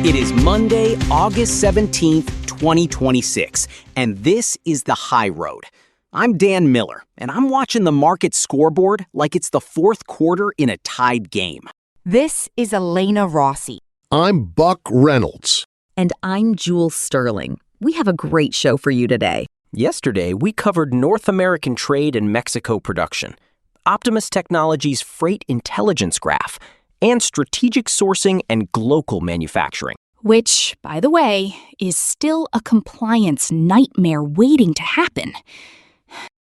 It is Monday, August 17th, 2026, and this is The High Road. I'm Dan Miller, and I'm watching the market scoreboard like it's the fourth quarter in a tied game. This is Elena Rossi. I'm Buck Reynolds. And I'm Jules Sterling. We have a great show for you today. Yesterday, we covered North American trade and Mexico production, Optimus Technologies' freight intelligence graph, and strategic sourcing and global manufacturing. Which, by the way, is still a compliance nightmare waiting to happen.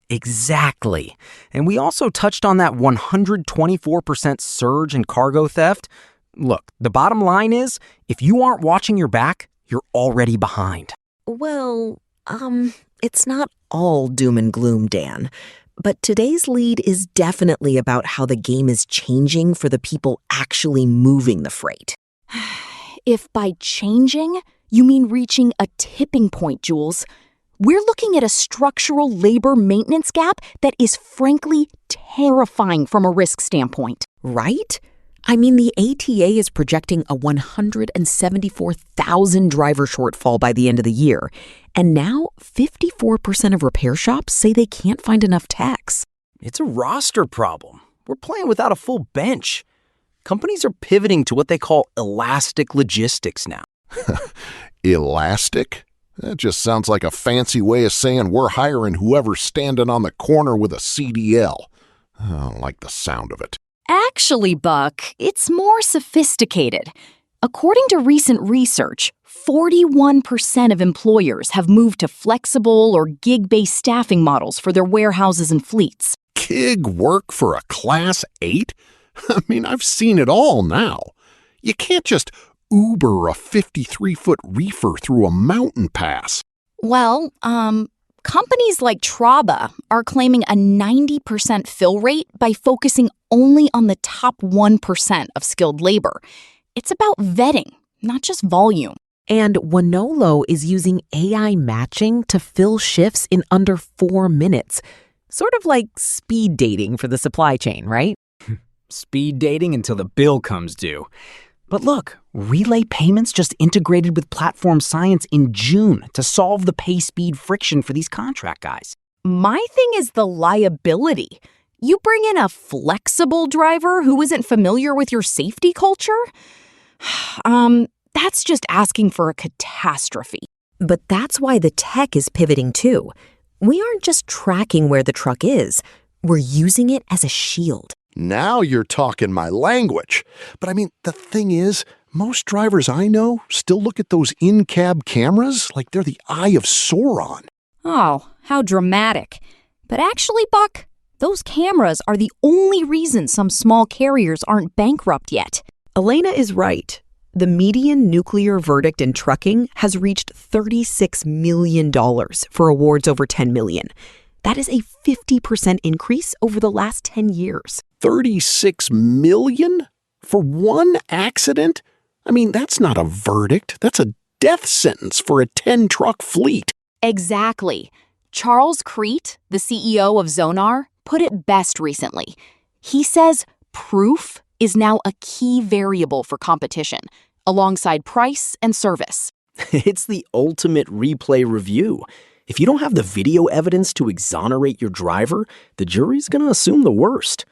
Exactly. And we also touched on that 124% surge in cargo theft. Look, the bottom line is, if you aren't watching your back, you're already behind. Well, it's not all doom and gloom, Dan. But today's lead is definitely about how the game is changing for the people actually moving the freight. If by changing, you mean reaching a tipping point, Jules, we're looking at a structural labor maintenance gap that is frankly terrifying from a risk standpoint. Right? I mean, the ATA is projecting a 174,000 driver shortfall by the end of the year. And now 54% of repair shops say they can't find enough techs. It's a roster problem. We're playing without a full bench. Companies are pivoting to what they call elastic logistics now. Elastic? That just sounds like a fancy way of saying we're hiring whoever's standing on the corner with a CDL. I don't like the sound of it. Actually, Buck, it's more sophisticated. According to recent research, 41% of employers have moved to flexible or gig-based staffing models for their warehouses and fleets. Gig work for a Class 8? I mean, I've seen it all now. You can't just Uber a 53-foot reefer through a mountain pass. Well, companies like Traba are claiming a 90% fill rate by focusing only on the top 1% of skilled labor. It's about vetting, not just volume. And Wanolo is using AI matching to fill shifts in under 4 minutes. Sort of like speed dating for the supply chain, right? Speed dating until the bill comes due. But look, Relay Payments just integrated with Platform Science in June to solve the pay-speed friction for these contract guys. My thing is the liability. You bring in a flexible driver who isn't familiar with your safety culture? That's just asking for a catastrophe. But that's why the tech is pivoting too. We aren't just tracking where the truck is. We're using it as a shield. Now you're talking my language. But I mean, the thing is, most drivers I know still look at those in-cab cameras like they're the eye of Sauron. Oh, how dramatic. But actually, Buck, those cameras are the only reason some small carriers aren't bankrupt yet. Elena is right. The median nuclear verdict in trucking has reached $36 million for awards over $10 million. That is a 50% increase over the last 10 years. 36 million? For one accident? I mean, that's not a verdict. That's a death sentence for a 10-truck fleet. Exactly. Charles Crete, the CEO of Zonar, put it best recently. He says proof is now a key variable for competition, alongside price and service. It's the ultimate replay review. If you don't have the video evidence to exonerate your driver, the jury's going to assume the worst.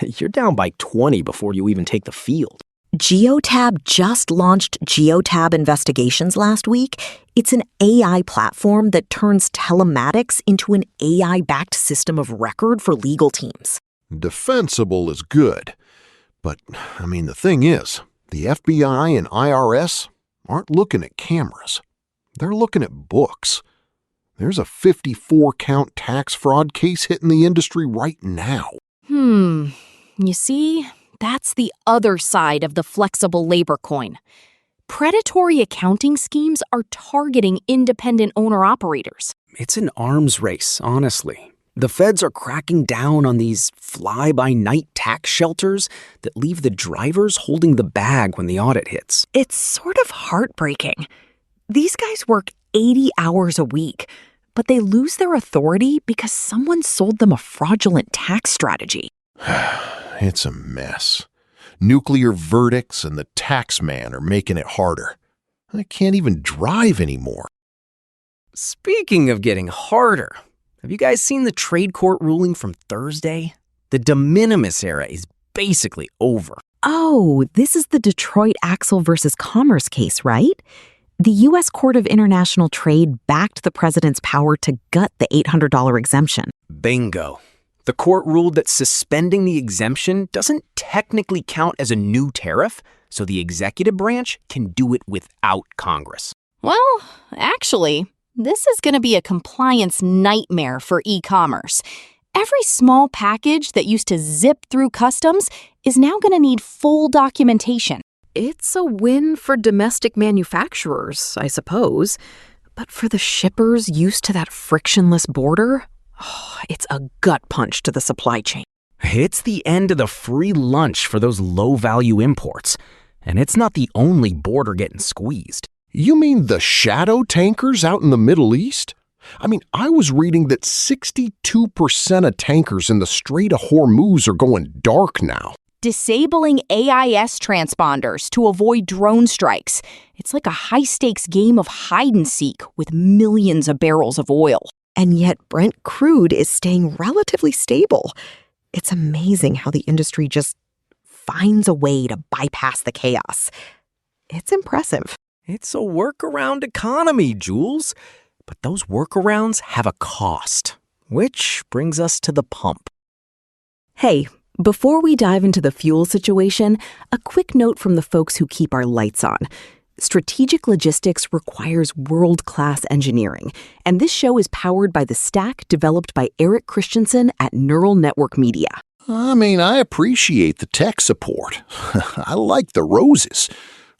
You're down by 20 before you even take the field. Geotab just launched Geotab Investigations last week. It's an AI platform that turns telematics into an AI-backed system of record for legal teams. Defensible is good. But, I mean, the thing is, the FBI and IRS aren't looking at cameras. They're looking at books. There's a 54-count tax fraud case hitting the industry right now. You see, that's the other side of the flexible labor coin. Predatory accounting schemes are targeting independent owner-operators. It's an arms race, honestly. The feds are cracking down on these fly-by-night tax shelters that leave the drivers holding the bag when the audit hits. It's sort of heartbreaking. These guys work 80 hours a week, but they lose their authority because someone sold them a fraudulent tax strategy. It's a mess. Nuclear verdicts and the tax man are making it harder. I can't even drive anymore. Speaking of getting harder, have you guys seen the trade court ruling from Thursday? The de minimis era is basically over. Oh, this is the Detroit Axle versus Commerce case, right? The U.S. Court of International Trade backed the president's power to gut the $800 exemption. Bingo. The court ruled that suspending the exemption doesn't technically count as a new tariff, so the executive branch can do it without Congress. Well, actually, this is going to be a compliance nightmare for e-commerce. Every small package that used to zip through customs is now going to need full documentation. It's a win for domestic manufacturers, I suppose. But for the shippers used to that frictionless border, it's a gut punch to the supply chain. It's the end of the free lunch for those low-value imports. And it's not the only border getting squeezed. You mean the shadow tankers out in the Middle East? I mean, I was reading that 62% of tankers in the Strait of Hormuz are going dark now. Disabling AIS transponders to avoid drone strikes. It's like a high-stakes game of hide-and-seek with millions of barrels of oil. And yet Brent crude is staying relatively stable. It's amazing how the industry just finds a way to bypass the chaos. It's impressive. It's a workaround economy, Jules. But those workarounds have a cost, which brings us to the pump. Hey, before we dive into the fuel situation, a quick note from the folks who keep our lights on. Strategic logistics requires world-class engineering, and this show is powered by the stack developed by Eric Christensen at Neural Network Media. I mean, I appreciate the tech support. I like the roses,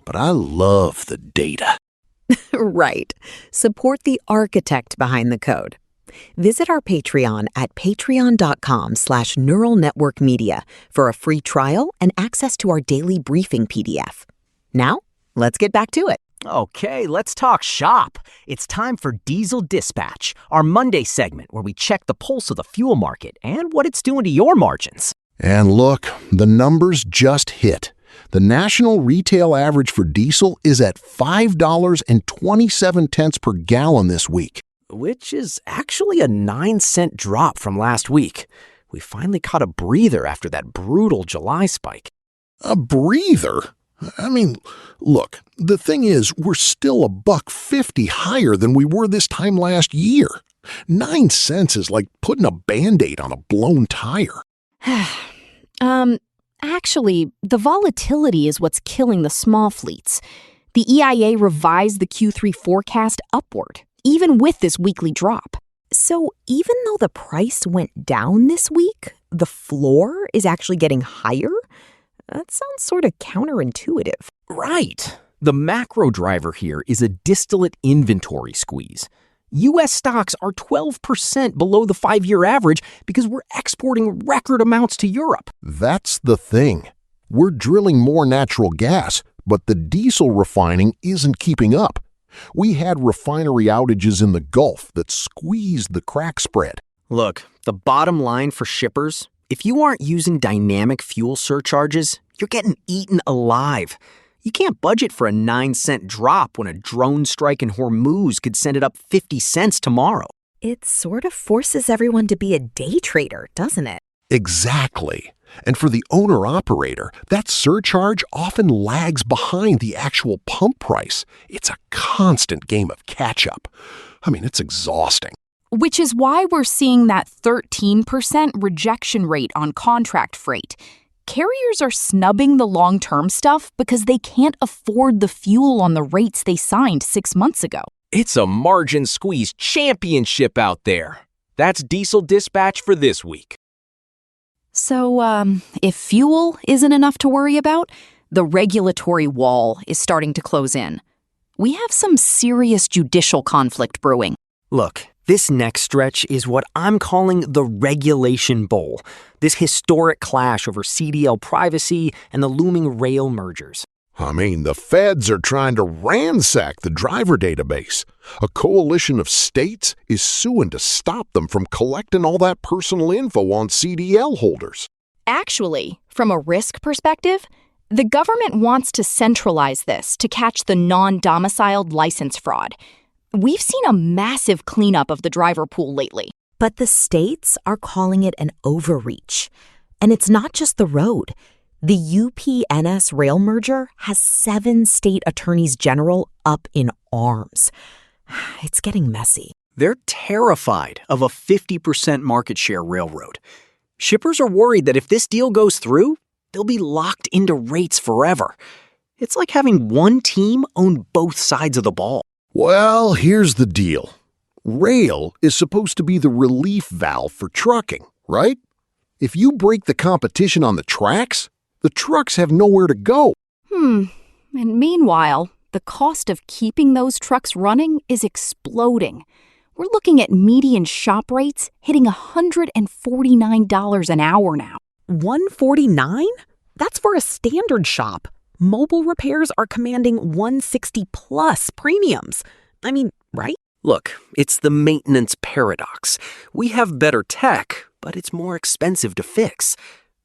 but I love the data. Right. Support the architect behind the code. Visit our Patreon at patreon.com/neuralnetworkmedia for a free trial and access to our daily briefing PDF. Now, let's get back to it. Okay, let's talk shop. It's time for Diesel Dispatch, our Monday segment where we check the pulse of the fuel market and what it's doing to your margins. And look, the numbers just hit. The national retail average for diesel is at $5.27 per gallon this week. Which is actually a 9-cent drop from last week. We finally caught a breather after that brutal July spike. A breather? I mean, look, the thing is, we're still $1.50 higher than we were this time last year. 9 cents is like putting a Band-Aid on a blown tire. Actually, the volatility is what's killing the small fleets. The EIA revised the Q3 forecast upward, even with this weekly drop. So even though the price went down this week, the floor is actually getting higher? That sounds sort of counterintuitive. Right. The macro driver here is a distillate inventory squeeze. U.S. stocks are 12% below the 5-year average because we're exporting record amounts to Europe. That's the thing. We're drilling more natural gas, but the diesel refining isn't keeping up. We had refinery outages in the Gulf that squeezed the crack spread. Look, the bottom line for shippers, if you aren't using dynamic fuel surcharges, you're getting eaten alive. You can't budget for a 9-cent drop when a drone strike in Hormuz could send it up 50 cents tomorrow. It sort of forces everyone to be a day trader, doesn't it? Exactly. And for the owner-operator, that surcharge often lags behind the actual pump price. It's a constant game of catch-up. I mean, it's exhausting. Which is why we're seeing that 13% rejection rate on contract freight. Carriers are snubbing the long-term stuff because they can't afford the fuel on the rates they signed 6 months ago. It's a margin squeeze championship out there. That's Diesel Dispatch for this week. So, if fuel isn't enough to worry about, the regulatory wall is starting to close in. We have some serious judicial conflict brewing. Look, this next stretch is what I'm calling the Regulation Bowl, this historic clash over CDL privacy and the looming rail mergers. I mean, the feds are trying to ransack the driver database. A coalition of states is suing to stop them from collecting all that personal info on CDL holders. Actually, from a risk perspective, The government wants to centralize this to catch the non-domiciled license fraud. We've seen a massive cleanup of the driver pool lately. But the states are calling it an overreach. And it's not just the road. The UP-NS rail merger has 7 state attorneys general up in arms. It's getting messy. They're terrified of a 50% market share railroad. Shippers are worried that if this deal goes through, they'll be locked into rates forever. It's like having one team own both sides of the ball. Well, here's the deal. Rail is supposed to be the relief valve for trucking, right? If you break the competition on the tracks, the trucks have nowhere to go. And meanwhile, the cost of keeping those trucks running is exploding. We're looking at median shop rates hitting $149 an hour now. $149? That's for a standard shop. Mobile repairs are commanding $160 plus premiums. I mean, right? Look, it's the maintenance paradox. We have better tech, but it's more expensive to fix.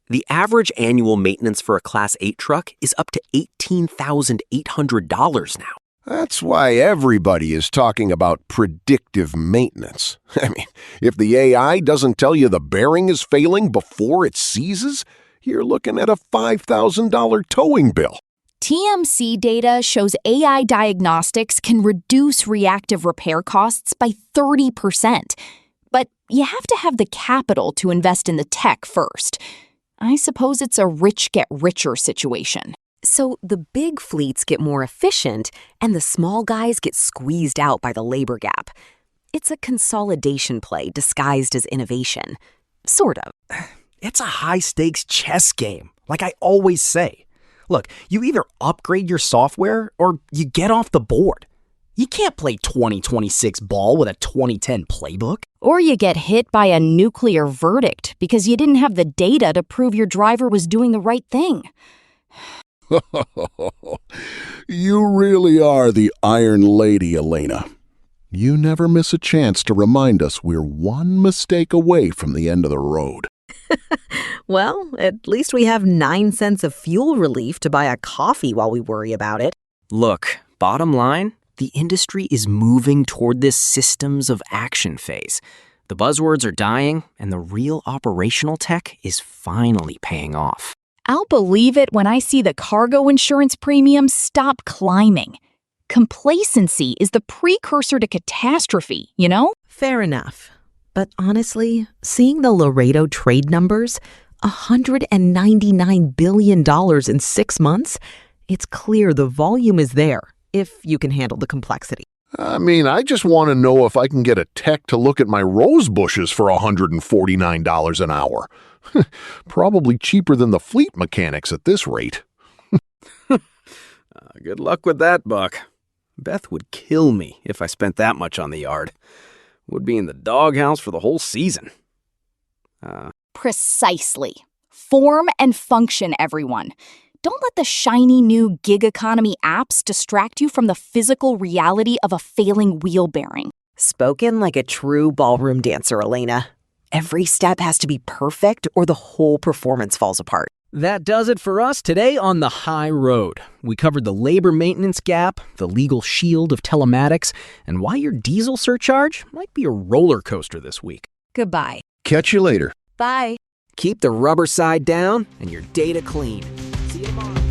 The average annual maintenance for a Class 8 truck is up to $18,800 now. That's why everybody is talking about predictive maintenance. I mean, if the AI doesn't tell you the bearing is failing before it seizes, you're looking at a $5,000 towing bill. TMC data shows AI diagnostics can reduce reactive repair costs by 30%. But you have to have the capital to invest in the tech first. I suppose it's a rich get richer situation. So the big fleets get more efficient and the small guys get squeezed out by the labor gap. It's a consolidation play disguised as innovation. Sort of. It's a high-stakes chess game, like I always say. Look, you either upgrade your software or you get off the board. You can't play 2026 ball with a 2010 playbook. Or you get hit by a nuclear verdict because you didn't have the data to prove your driver was doing the right thing. You really are the Iron Lady, Elena. You never miss a chance to remind us we're one mistake away from the end of the road. Well, at least we have 9 cents of fuel relief to buy a coffee while we worry about it. Look, bottom line, the industry is moving toward this systems of action phase. The buzzwords are dying, and the real operational tech is finally paying off. I'll believe it when I see the cargo insurance premiums stop climbing. Complacency is the precursor to catastrophe, you know? Fair enough. But honestly, seeing the Laredo trade numbers, $199 billion in 6 months, it's clear the volume is there, if you can handle the complexity. I mean, I just want to know if I can get a tech to look at my rose bushes for $149 an hour. Probably cheaper than the fleet mechanics at this rate. Good luck with that, Buck. Beth would kill me if I spent that much on the yard. Would be in the doghouse for the whole season. Precisely. Form and function, everyone. Don't let the shiny new gig economy apps distract you from the physical reality of a failing wheel bearing. Spoken like a true ballroom dancer, Elena. Every step has to be perfect or the whole performance falls apart. That does it for us today on The High Road. We covered the labor maintenance gap, the legal shield of telematics, and why your diesel surcharge might be a roller coaster this week. Goodbye. Catch you later. Bye. Keep the rubber side down and your data clean. See you tomorrow.